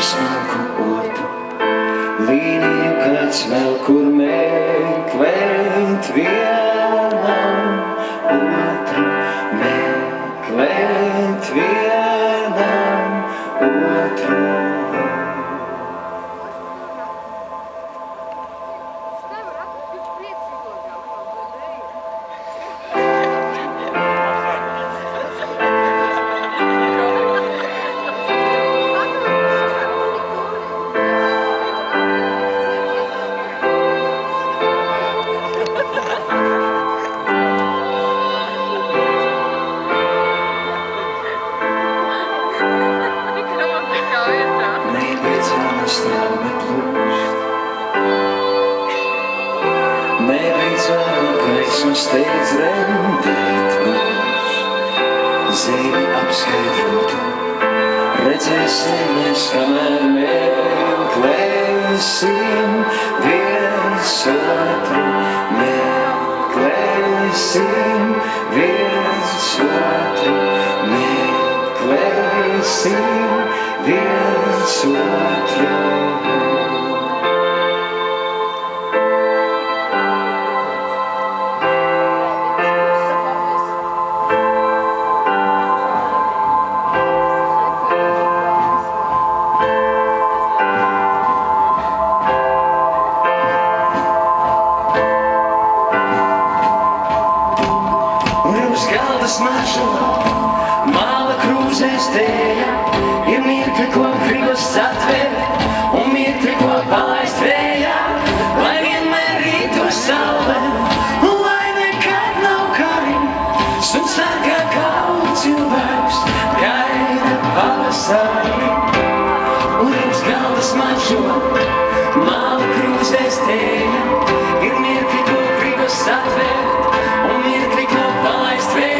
smalku otu līniju, kāds vēl kur meklēt vienam otru, meklēt vienam otru. Steidz rendēt mūs, zemi apskaidrotu, redzēsim mēs, kamēr meklēsim viens otru, meklēsim viens otru, meklēsim viens otru. Smaržo, māla krūzēs tēja, ir mirkli, ko gribas atvērt, un mirkli, ko palaist vējā, lai vienmēr rītu saule, un lai nekad nav karins, un sargā kaulu cilvēks, gaida pavasari. Un uz galda smaržo, māla krūzēs tēja, ir mirkli, ko gribas atvērt, un mirkli, ko palaist vējā.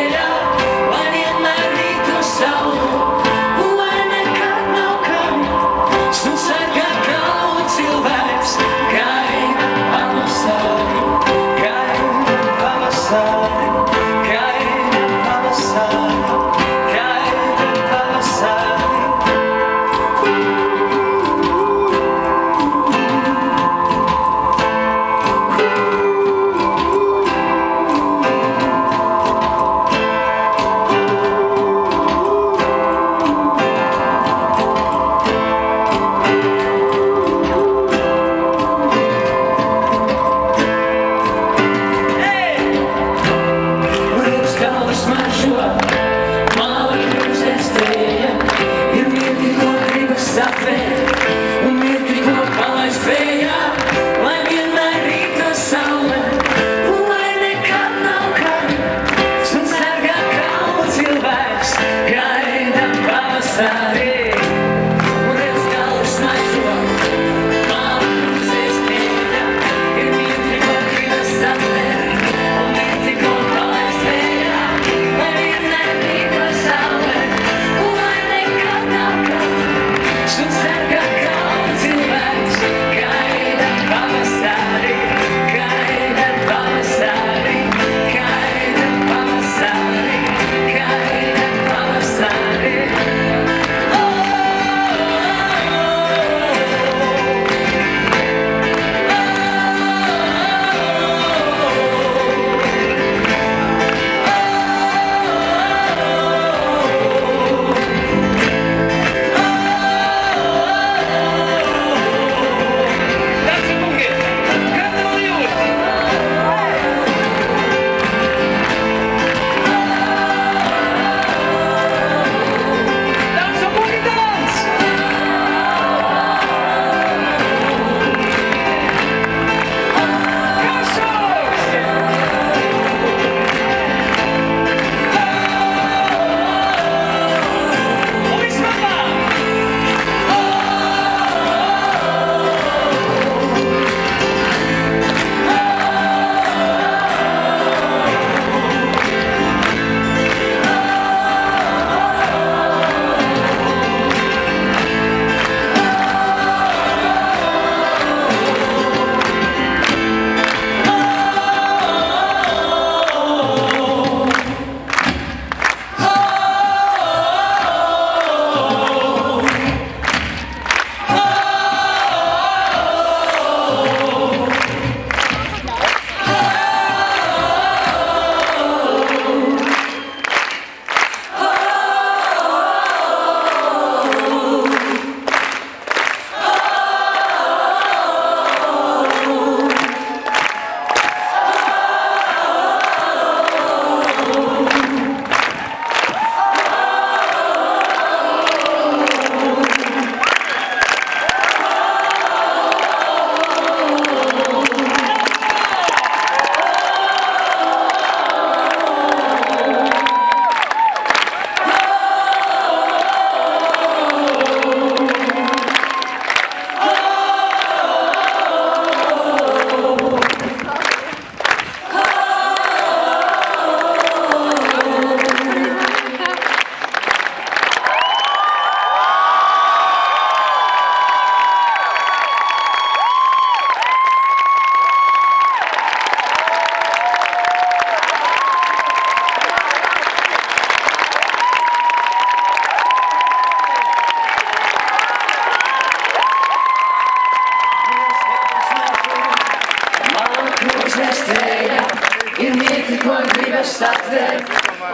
satver,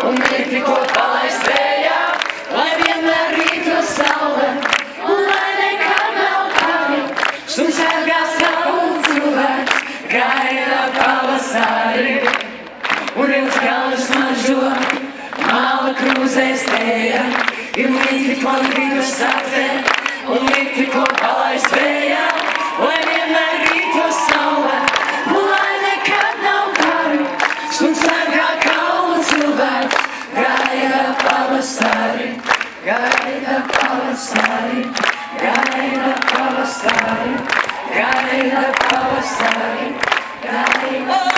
un mirkli, ko palaist vējā, lai vienmēr rīto saule, un lai nekad nav kari, un sargā savu cilvēku, gaida pavasari, un ilgs galvas mažo, māla krūzēs tējā, ir mirkli, ko gribu satver, un mirkli, ko palaist vējā, lai vienmēr rīto saule, un lai nekad nav kari, un sargā kalnu cilvēku, gaida pavasari, gaida pavasari, gaida pavasari, gaida pavasari, gaida.